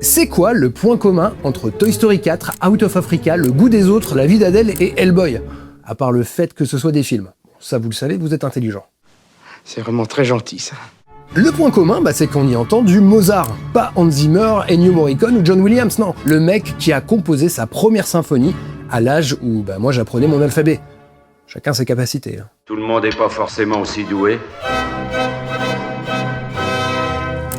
C'est quoi le point commun entre Toy Story 4, Out of Africa, Le Goût des autres, La vie d'Adèle et Hellboy? À part le fait que ce soit des films. Ça vous le savez, vous êtes intelligent. C'est vraiment très gentil, ça. Le point commun, c'est qu'on y entend du Mozart. Pas Hans Zimmer, Ennio Morricone ou John Williams, non. Le mec qui a composé sa première symphonie à l'âge où moi j'apprenais mon alphabet. Chacun ses capacités. Tout le monde n'est pas forcément aussi doué.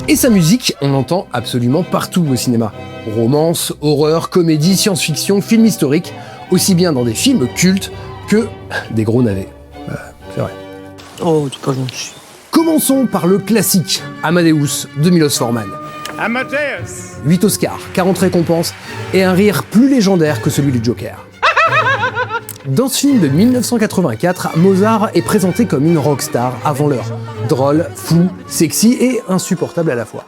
Et sa musique, on l'entend absolument partout au cinéma. Romance, horreur, comédie, science-fiction, film historique, aussi bien dans des films cultes que des gros navets. C'est vrai. Oh, t'es pas gentil. Commençons par le classique, Amadeus de Milos Forman. Amadeus 8 Oscars, 40 récompenses et un rire plus légendaire que celui du Joker. Dans ce film de 1984, Mozart est présenté comme une rockstar avant l'heure. Drôle, fou, sexy et insupportable à la fois.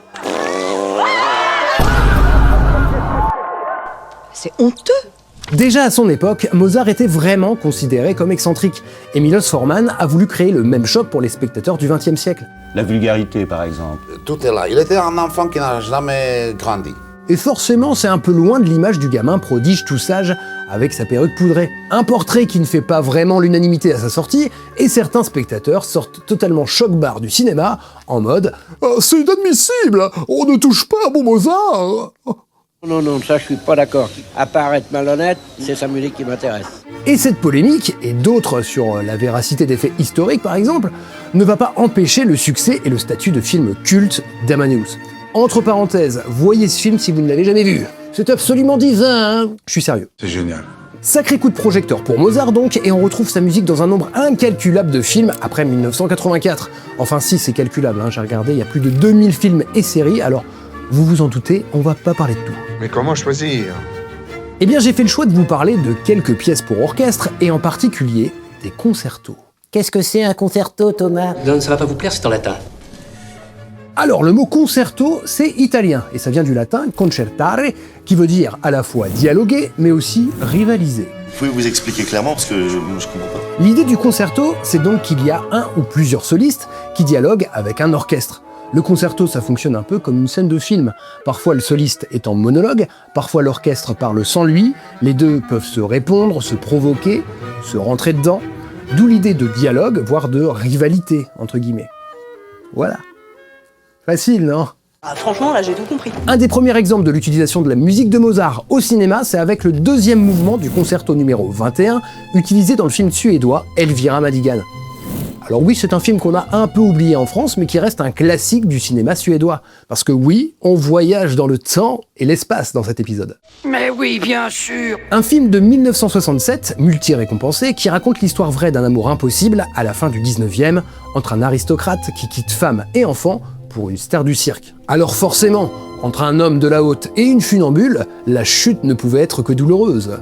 C'est honteux. Déjà à son époque, Mozart était vraiment considéré comme excentrique, et Milos Forman a voulu créer le même choc pour les spectateurs du XXe siècle. La vulgarité, par exemple. Tout est là. Il était un enfant qui n'a jamais grandi. Et forcément, c'est un peu loin de l'image du gamin prodige tout sage avec sa perruque poudrée. Un portrait qui ne fait pas vraiment l'unanimité à sa sortie, et certains spectateurs sortent totalement choc-barre du cinéma en mode « C'est inadmissible, on ne touche pas à mon Mozart !» Non, ça je suis pas d'accord. À part être malhonnête, c'est sa musique qui m'intéresse. Et cette polémique, et d'autres sur la véracité des faits historiques par exemple, ne va pas empêcher le succès et le statut de film culte d'Amadeus. Entre parenthèses, voyez ce film si vous ne l'avez jamais vu. C'est absolument divin, hein. Je suis sérieux. C'est génial. Sacré coup de projecteur pour Mozart donc, et on retrouve sa musique dans un nombre incalculable de films après 1984. Enfin si, c'est calculable, j'ai regardé, il y a plus de 2000 films et séries, alors vous vous en doutez, on va pas parler de tout. Mais comment choisir? Eh bien j'ai fait le choix de vous parler de quelques pièces pour orchestre, et en particulier des concertos. Qu'est-ce que c'est un concerto, Thomas? Non, ça va pas vous plaire, c'est en latin. Alors le mot concerto, c'est italien, et ça vient du latin concertare, qui veut dire à la fois dialoguer, mais aussi rivaliser. Vous pouvez vous expliquer clairement, parce que je comprends pas. L'idée du concerto, c'est donc qu'il y a un ou plusieurs solistes qui dialoguent avec un orchestre. Le concerto, ça fonctionne un peu comme une scène de film. Parfois le soliste est en monologue, parfois l'orchestre parle sans lui, les deux peuvent se répondre, se provoquer, se rentrer dedans, d'où l'idée de dialogue, voire de rivalité, entre guillemets. Voilà. Facile, non? Ah, franchement, là, j'ai tout compris. Un des premiers exemples de l'utilisation de la musique de Mozart au cinéma, c'est avec le deuxième mouvement du concerto numéro 21, utilisé dans le film suédois Elvira Madigan. Alors oui, c'est un film qu'on a un peu oublié en France, mais qui reste un classique du cinéma suédois. Parce que oui, on voyage dans le temps et l'espace dans cet épisode. Mais oui, bien sûr. Un film de 1967, multi-récompensé, qui raconte l'histoire vraie d'un amour impossible à la fin du 19e, entre un aristocrate qui quitte femme et enfant pour une star du cirque. Alors forcément, entre un homme de la haute et une funambule, la chute ne pouvait être que douloureuse.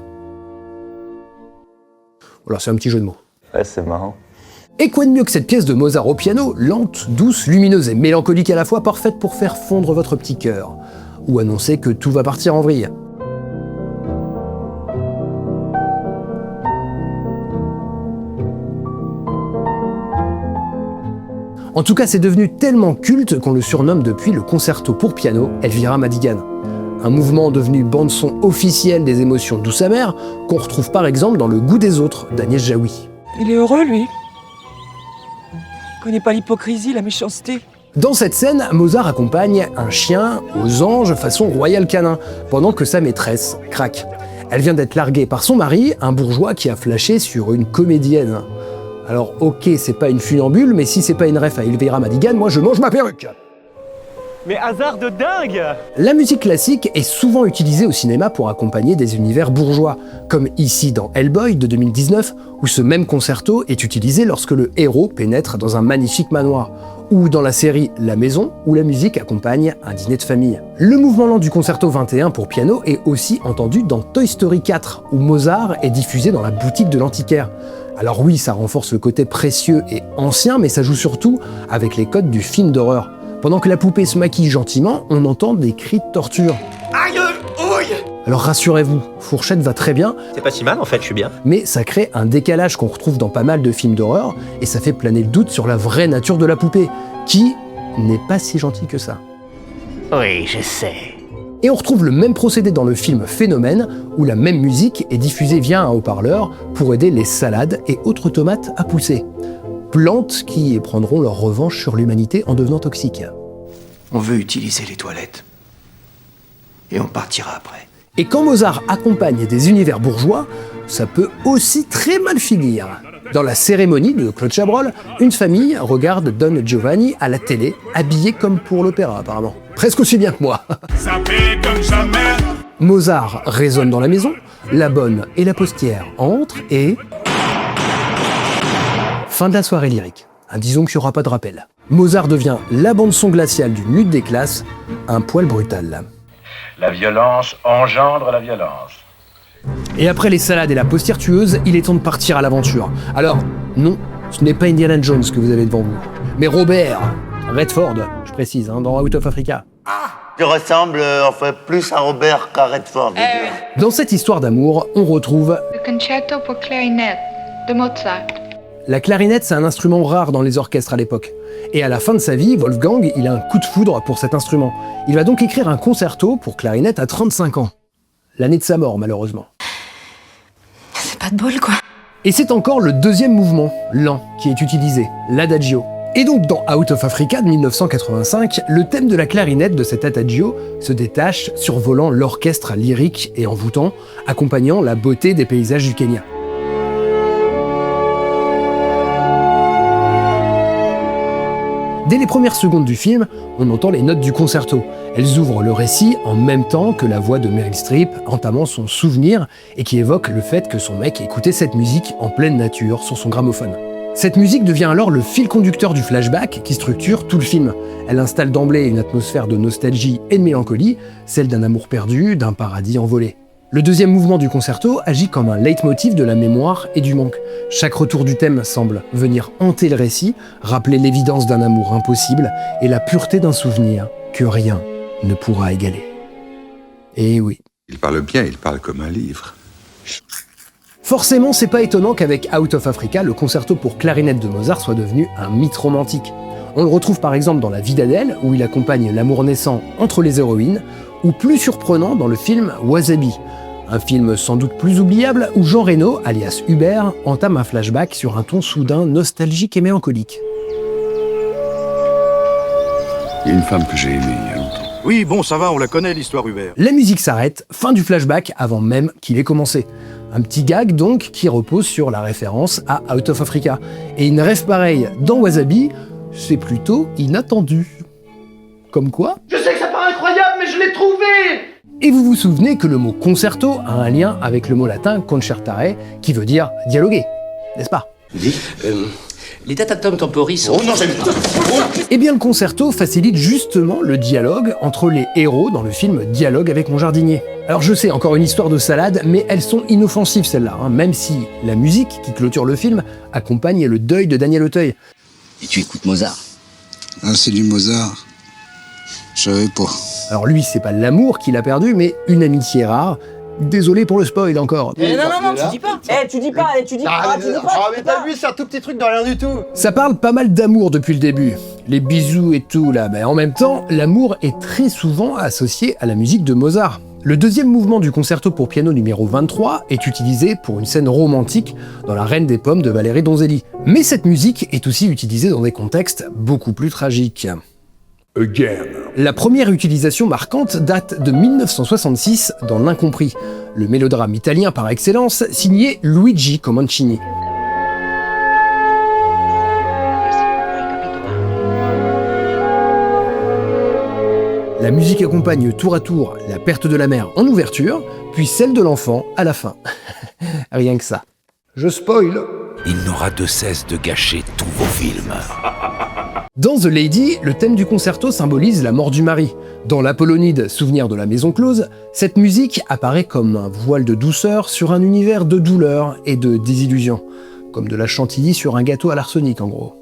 Voilà, c'est un petit jeu de mots. Ouais, c'est marrant. Et quoi de mieux que cette pièce de Mozart au piano, lente, douce, lumineuse et mélancolique à la fois, parfaite pour faire fondre votre petit cœur, ou annoncer que tout va partir en vrille. En tout cas, c'est devenu tellement culte qu'on le surnomme depuis le concerto pour piano Elvira Madigan. Un mouvement devenu bande-son officielle des émotions douces amères, qu'on retrouve par exemple dans Le Goût des autres d'Agnès Jaoui. Il est heureux, lui. Il connaît pas l'hypocrisie, la méchanceté. Dans cette scène, Mozart accompagne un chien aux anges façon royal canin, pendant que sa maîtresse craque. Elle vient d'être larguée par son mari, un bourgeois qui a flashé sur une comédienne. Alors ok, c'est pas une funambule, mais si c'est pas une ref à Elvira Madigan, moi je mange ma perruque. Mais hasard de dingue! La musique classique est souvent utilisée au cinéma pour accompagner des univers bourgeois, comme ici dans Hellboy de 2019, où ce même concerto est utilisé lorsque le héros pénètre dans un magnifique manoir, ou dans la série La Maison, où la musique accompagne un dîner de famille. Le mouvement lent du concerto 21 pour piano est aussi entendu dans Toy Story 4, où Mozart est diffusé dans la boutique de l'antiquaire. Alors oui, ça renforce le côté précieux et ancien, mais ça joue surtout avec les codes du film d'horreur. Pendant que la poupée se maquille gentiment, on entend des cris de torture. Aïe! Ouille! Alors rassurez-vous, Fourchette va très bien. C'est pas si mal en fait, je suis bien. Mais ça crée un décalage qu'on retrouve dans pas mal de films d'horreur, et ça fait planer le doute sur la vraie nature de la poupée, qui n'est pas si gentille que ça. Oui, je sais. Et on retrouve le même procédé dans le film Phénomène, où la même musique est diffusée via un haut-parleur pour aider les salades et autres tomates à pousser. Plantes qui prendront leur revanche sur l'humanité en devenant toxiques. On veut utiliser les toilettes. Et on partira après. Et quand Mozart accompagne des univers bourgeois, ça peut aussi très mal finir. Dans la cérémonie de Claude Chabrol, une famille regarde Don Giovanni à la télé, habillé comme pour l'opéra apparemment. Presque aussi bien que moi. Ça fait comme jamais. Mozart résonne dans la maison, la bonne et la postière entrent et... fin de la soirée lyrique. Disons qu'il n'y aura pas de rappel. Mozart devient la bande-son glaciale d'une lutte des classes, un poil brutal. La violence engendre la violence. Et après les salades et la postière tueuse, il est temps de partir à l'aventure. Alors, non, ce n'est pas Indiana Jones que vous avez devant vous, mais Robert Redford, je précise, dans Out of Africa. Tu ressembles en fait plus à Robert qu'à Redford. Dans cette histoire d'amour, on retrouve... Le concerto pour clarinette de Mozart. La clarinette, c'est un instrument rare dans les orchestres à l'époque. Et à la fin de sa vie, Wolfgang, il a un coup de foudre pour cet instrument. Il va donc écrire un concerto pour clarinette à 35 ans. L'année de sa mort, malheureusement. C'est pas de bol, quoi. Et c'est encore le deuxième mouvement, lent, qui est utilisé, l'adagio. Et donc dans Out of Africa de 1985, le thème de la clarinette de cet adagio se détache, survolant l'orchestre lyrique et envoûtant, accompagnant la beauté des paysages du Kenya. Dès les premières secondes du film, on entend les notes du concerto. Elles ouvrent le récit en même temps que la voix de Meryl Streep entamant son souvenir et qui évoque le fait que son mec écoutait cette musique en pleine nature sur son gramophone. Cette musique devient alors le fil conducteur du flashback qui structure tout le film. Elle installe d'emblée une atmosphère de nostalgie et de mélancolie, celle d'un amour perdu, d'un paradis envolé. Le deuxième mouvement du concerto agit comme un leitmotiv de la mémoire et du manque. Chaque retour du thème semble venir hanter le récit, rappeler l'évidence d'un amour impossible et la pureté d'un souvenir que rien ne pourra égaler. Et oui. Il parle bien, il parle comme un livre. Forcément, c'est pas étonnant qu'avec Out of Africa, le concerto pour clarinette de Mozart soit devenu un mythe romantique. On le retrouve par exemple dans La vie d'Adèle, où il accompagne l'amour naissant entre les héroïnes, ou plus surprenant dans le film Wasabi, un film sans doute plus oubliable où Jean Reno, alias Hubert, entame un flashback sur un ton soudain nostalgique et mélancolique. Il y a une femme que j'ai aimée il y a longtemps. Oui, bon, ça va, on la connaît, l'histoire Hubert. La musique s'arrête, fin du flashback avant même qu'il ait commencé. Un petit gag donc qui repose sur la référence à Out of Africa. Et une rêve pareille dans Wasabi, c'est plutôt inattendu. Comme quoi... Je sais que ça paraît incroyable, mais je l'ai trouvé! Et vous vous souvenez que le mot concerto a un lien avec le mot latin concertare, qui veut dire dialoguer, n'est-ce pas? Les datatum temporis sont... Oh non, j'aime pas. Eh bien le concerto facilite justement le dialogue entre les héros dans le film Dialogue avec mon jardinier. Alors je sais, encore une histoire de salade, mais elles sont inoffensives celles-là, même si la musique qui clôture le film accompagne le deuil de Daniel Auteuil. Et tu écoutes Mozart? Ah, c'est du Mozart. Je savais pas. Alors lui, c'est pas l'amour qu'il a perdu, mais une amitié rare. Désolé pour le spoil encore. Non, tu dis pas. Tu dis pas. mais t'as vu, c'est un tout petit truc dans rien du tout. Ça parle pas mal d'amour depuis le début. Les bisous et tout là, mais en même temps, l'amour est très souvent associé à la musique de Mozart. Le deuxième mouvement du concerto pour piano numéro 23 est utilisé pour une scène romantique dans La Reine des Pommes de Valérie Donzelli. Mais cette musique est aussi utilisée dans des contextes beaucoup plus tragiques. Again. La première utilisation marquante date de 1966 dans L'Incompris, le mélodrame italien par excellence signé Luigi Comencini. La musique accompagne tour à tour la perte de la mère en ouverture, puis celle de l'enfant à la fin. Rien que ça. Je spoil. Il n'aura de cesse de gâcher tous vos films. Dans The Lady, le thème du concerto symbolise la mort du mari. Dans l'Apollonide, souvenir de la maison close, cette musique apparaît comme un voile de douceur sur un univers de douleur et de désillusion. Comme de la chantilly sur un gâteau à l'arsenic, en gros.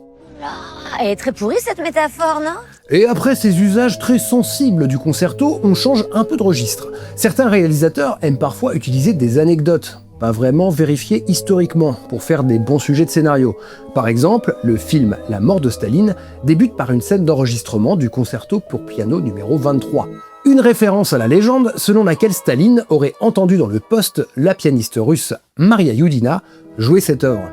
Elle est très pourrie cette métaphore, non? Et après ces usages très sensibles du concerto, on change un peu de registre. Certains réalisateurs aiment parfois utiliser des anecdotes, pas vraiment vérifiées historiquement, pour faire des bons sujets de scénario. Par exemple, le film La mort de Staline débute par une scène d'enregistrement du concerto pour piano numéro 23. Une référence à la légende selon laquelle Staline aurait entendu dans le poste la pianiste russe Maria Yudina jouer cette œuvre.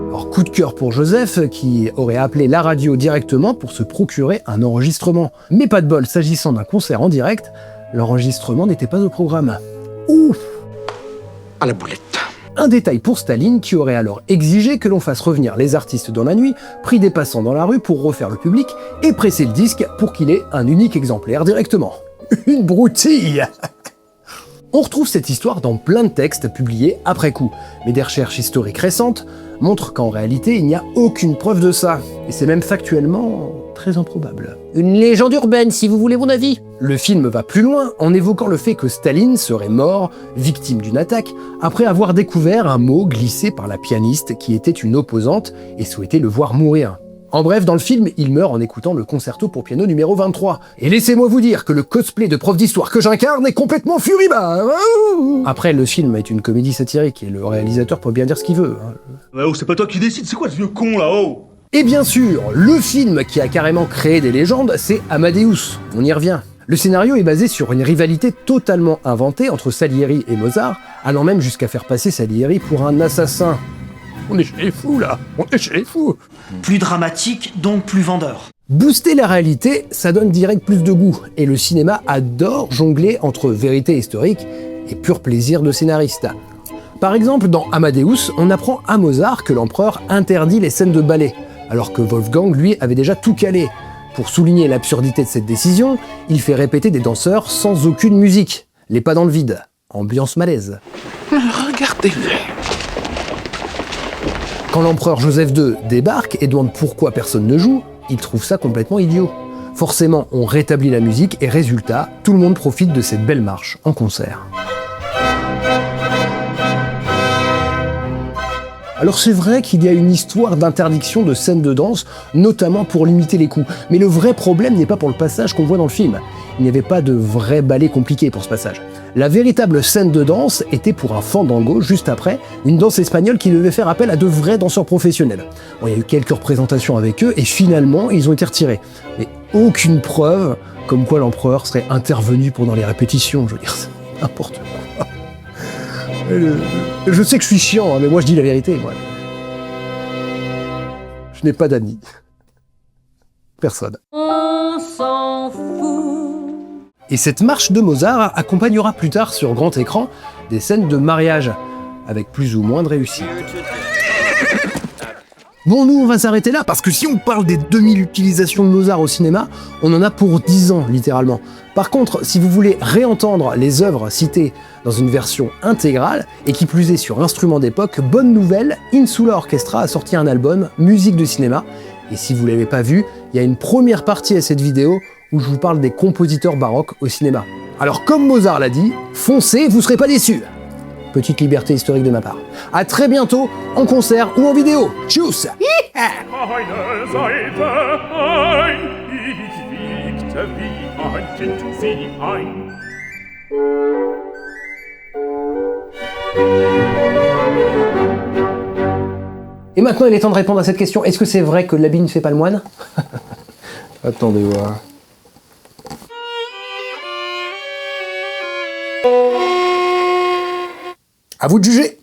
Alors, coup de cœur pour Joseph, qui aurait appelé la radio directement pour se procurer un enregistrement. Mais pas de bol, s'agissant d'un concert en direct, l'enregistrement n'était pas au programme. Ouf! À la boulette. Un détail pour Staline qui aurait alors exigé que l'on fasse revenir les artistes dans la nuit, pris des passants dans la rue pour refaire le public et presser le disque pour qu'il ait un unique exemplaire directement. Une broutille! On retrouve cette histoire dans plein de textes publiés après coup, mais des recherches historiques récentes montrent qu'en réalité il n'y a aucune preuve de ça, et c'est même factuellement très improbable. Une légende urbaine si vous voulez mon avis. Le film va plus loin en évoquant le fait que Staline serait mort, victime d'une attaque, après avoir découvert un mot glissé par la pianiste qui était une opposante et souhaitait le voir mourir. En bref, dans le film, il meurt en écoutant le concerto pour piano numéro 23. Et laissez-moi vous dire que le cosplay de prof d'histoire que j'incarne est complètement furibard. Après, le film est une comédie satirique et le réalisateur peut bien dire ce qu'il veut. Ouais, oh, c'est pas toi qui décide, c'est quoi ce vieux con là, oh? Et bien sûr, le film qui a carrément créé des légendes, c'est Amadeus. On y revient. Le scénario est basé sur une rivalité totalement inventée entre Salieri et Mozart, allant même jusqu'à faire passer Salieri pour un assassin. On est chez les fous là, on est chez les fous. Plus dramatique, donc plus vendeur. Booster la réalité, ça donne direct plus de goût, et le cinéma adore jongler entre vérité historique et pur plaisir de scénariste. Par exemple, dans Amadeus, on apprend à Mozart que l'empereur interdit les scènes de ballet, alors que Wolfgang, lui, avait déjà tout calé. Pour souligner l'absurdité de cette décision, il fait répéter des danseurs sans aucune musique, les pas dans le vide, ambiance malaise. Regardez-les. Quand l'empereur Joseph II débarque et demande pourquoi personne ne joue, il trouve ça complètement idiot. Forcément, on rétablit la musique et résultat, tout le monde profite de cette belle marche en concert. Alors c'est vrai qu'il y a une histoire d'interdiction de scènes de danse, notamment pour limiter les coups. Mais le vrai problème n'est pas pour le passage qu'on voit dans le film. Il n'y avait pas de vrai ballet compliqué pour ce passage. La véritable scène de danse était pour un fandango juste après, une danse espagnole qui devait faire appel à de vrais danseurs professionnels. Bon, il y a eu quelques représentations avec eux et finalement ils ont été retirés. Mais aucune preuve comme quoi l'empereur serait intervenu pendant les répétitions, je veux dire, c'est n'importe quoi. Je sais que je suis chiant, hein, mais moi je dis la vérité. Moi. Je n'ai pas d'amis. Personne. On s'en fout. Et cette marche de Mozart accompagnera plus tard sur grand écran des scènes de mariage, avec plus ou moins de réussite. Bon, nous on va s'arrêter là, parce que si on parle des 2000 utilisations de Mozart au cinéma, on en a pour 10 ans, littéralement. Par contre, si vous voulez réentendre les œuvres citées dans une version intégrale, et qui plus est sur instrument d'époque, bonne nouvelle, Insula Orchestra a sorti un album, musique de cinéma, et si vous l'avez pas vu, il y a une première partie à cette vidéo où je vous parle des compositeurs baroques au cinéma. Alors comme Mozart l'a dit, foncez, vous serez pas déçus. Petite liberté historique de ma part. À très bientôt, en concert ou en vidéo. Tchuss! Et maintenant, il est temps de répondre à cette question. Est-ce que c'est vrai que l'habit ne fait pas le moine? Attendez voir. À vous de juger.